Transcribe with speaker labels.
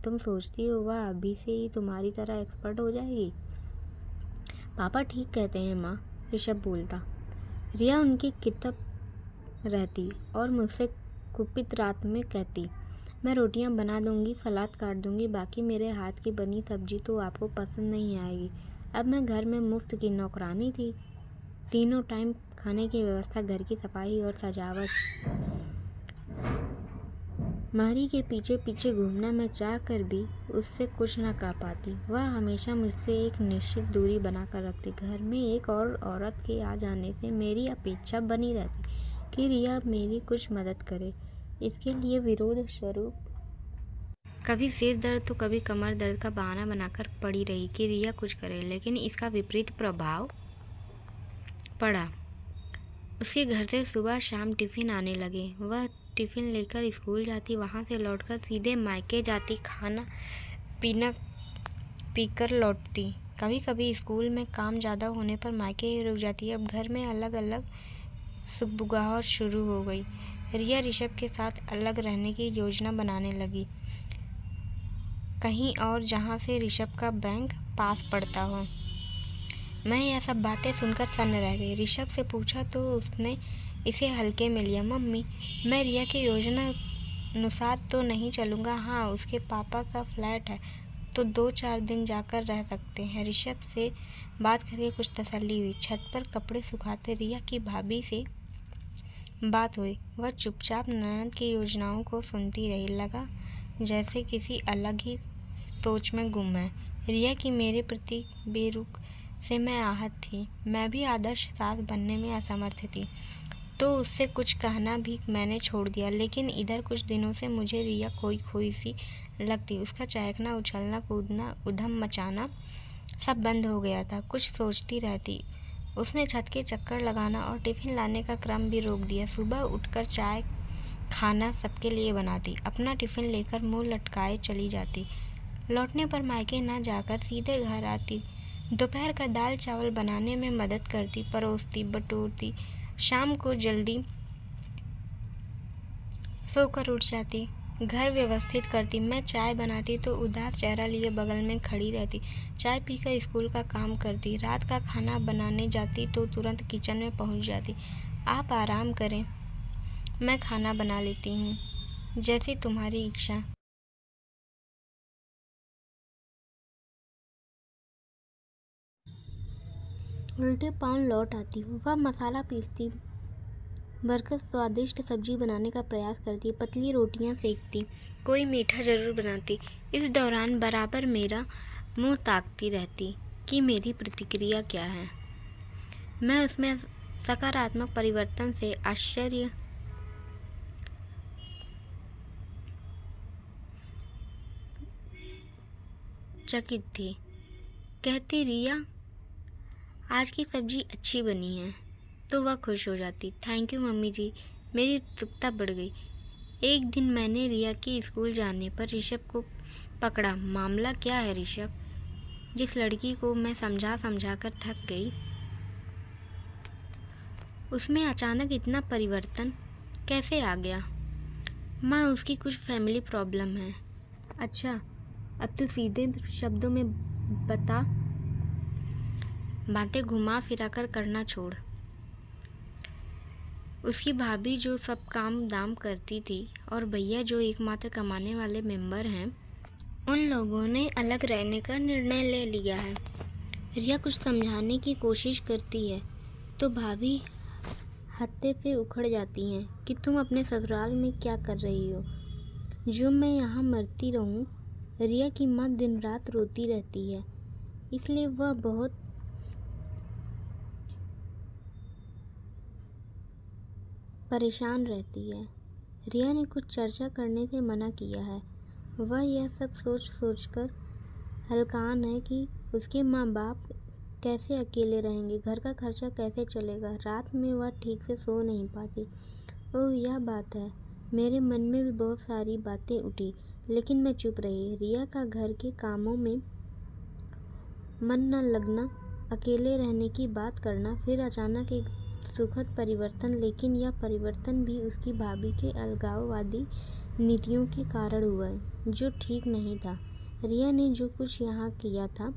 Speaker 1: तुम सोचती हो वह अभी से ही तुम्हारी तरह एक्सपर्ट हो जाएगी? पापा ठीक कहते हैं माँ, ऋषभ बोलता। रिया उनकी किताब रहती और मुझसे कुपित रात में कहती, मैं रोटियां बना दूंगी, सलाद काट दूंगी, बाकी मेरे हाथ की बनी सब्जी तो आपको पसंद नहीं आएगी। अब मैं घर में मुफ्त की नौकरानी थी। तीनों टाइम खाने की व्यवस्था, घर की सफाई और सजावट। मारी के पीछे पीछे घूमना मैं चाह कर भी उससे कुछ न कह पाती। वह हमेशा मुझसे एक निश्चित दूरी बनाकर रखती। घर में एक और औरत के आ जाने से मेरी अपेक्षा बनी रहती कि रिया मेरी कुछ मदद करे। इसके लिए विरोध स्वरूप कभी सिर दर्द तो कभी कमर दर्द का बहाना बनाकर पड़ी रही कि रिया कुछ करे, लेकिन इसका विपरीत प्रभाव पड़ा। उसके घर से सुबह शाम टिफ़िन आने लगे। वह टिफ़िन लेकर स्कूल जाती, वहाँ से लौटकर सीधे मायके जाती, खाना पीना पीकर लौटती। कभी कभी स्कूल में काम ज़्यादा होने पर मायके ही रुक जाती। अब घर में अलग अलग सुबुगाहट शुरू हो गई। रिया ऋषभ के साथ अलग रहने की योजना बनाने लगी, कहीं और जहाँ से ऋषभ का बैंक पास पड़ता हो। मैं यह सब बातें सुनकर सन्न रह गई। ऋषभ से पूछा तो उसने इसे हल्के में लिया। मम्मी, मैं रिया की योजना अनुसार तो नहीं चलूँगा। हाँ, उसके पापा का फ्लैट है तो 2-4 दिन जाकर रह सकते हैं। ऋषभ से बात करके कुछ तसल्ली हुई। छत पर कपड़े सुखाते रिया की भाभी से बात हुई। वह चुपचाप ननद की योजनाओं को सुनती रही, लगा जैसे किसी अलग ही सोच में गुम है। रिया की मेरे प्रति बेरुख से मैं आहत थी। मैं भी आदर्श सास बनने में असमर्थ थी, तो उससे कुछ कहना भी मैंने छोड़ दिया। लेकिन इधर कुछ दिनों से मुझे रिया खोई खोई सी लगती। उसका चहकना, उछलना कूदना, उधम मचाना सब बंद हो गया था। कुछ सोचती रहती। उसने छत के चक्कर लगाना और टिफ़िन लाने का क्रम भी रोक दिया। सुबह उठकर चाय खाना सबके लिए बनाती, अपना टिफ़िन लेकर मुँह लटकाए चली जाती। लौटने पर मायके न जाकर सीधे घर आती। दोपहर का दाल चावल बनाने में मदद करती, परोसती, बटोरती। शाम को जल्दी सोकर उठ जाती, घर व्यवस्थित करती। मैं चाय बनाती तो उदास चेहरा लिए बगल में खड़ी रहती। चाय पीकर स्कूल का काम करती। रात का खाना बनाने जाती तो तुरंत किचन में पहुंच जाती। आप आराम करें, मैं खाना बना लेती हूँ, जैसी तुम्हारी इच्छा। उल्टे पाँव लौट आती। वह मसाला पीसती, बरकत स्वादिष्ट सब्जी बनाने का प्रयास करती, पतली रोटियां सेकती, कोई मीठा जरूर बनाती। इस दौरान बराबर मेरा मुंह ताकती रहती कि मेरी प्रतिक्रिया क्या है। मैं उसमें सकारात्मक परिवर्तन से आश्चर्यचकित थी। कहती, रिया आज की सब्जी अच्छी बनी है, तो वह खुश हो जाती। थैंक यू मम्मी जी। मेरी उत्सुकता बढ़ गई। एक दिन मैंने रिया की स्कूल जाने पर ऋषभ को पकड़ा। मामला क्या है ऋषभ? जिस लड़की को मैं समझा समझा कर थक गई, उसमें अचानक इतना परिवर्तन कैसे आ गया? माँ, उसकी कुछ फैमिली प्रॉब्लम है। अच्छा, अब तो सीधे शब्दों में बता। बातें घुमा फिरा कर करना छोड़। उसकी भाभी जो सब काम दाम करती थी और भैया जो एकमात्र कमाने वाले मेंबर हैं, उन लोगों ने अलग रहने का निर्णय ले लिया है। रिया कुछ समझाने की कोशिश करती है तो भाभी हत्थे से उखड़ जाती हैं कि तुम अपने ससुराल में क्या कर रही हो, जो मैं यहाँ मरती रहूँ। रिया की माँ दिन रात रोती रहती है, इसलिए वह बहुत परेशान रहती है। रिया ने कुछ चर्चा करने से मना किया है। वह यह सब सोच सोचकर हलकान है कि उसके माँ बाप कैसे अकेले रहेंगे, घर का खर्चा कैसे चलेगा। रात में वह ठीक से सो नहीं पाती। ओह, यह बात है। मेरे मन में भी बहुत सारी बातें उठी, लेकिन मैं चुप रही। रिया का घर के कामों में मन न लगना, अकेले रहने की बात करना, फिर अचानक एक सुखद परिवर्तन। लेकिन यह परिवर्तन भी उसकी भाभी के अलगाववादी नीतियों के कारण हुआ है, जो ठीक नहीं था। रिया ने जो कुछ यहाँ किया था